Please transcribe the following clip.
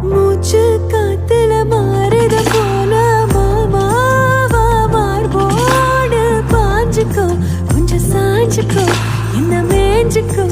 மூச்சு காத்துல மாறுத போல மாமாவா மார்போடு பாஞ்சுக்கோ கொஞ்சம் சாஞ்சுக்கோ என்ன மேஞ்சுக்கோ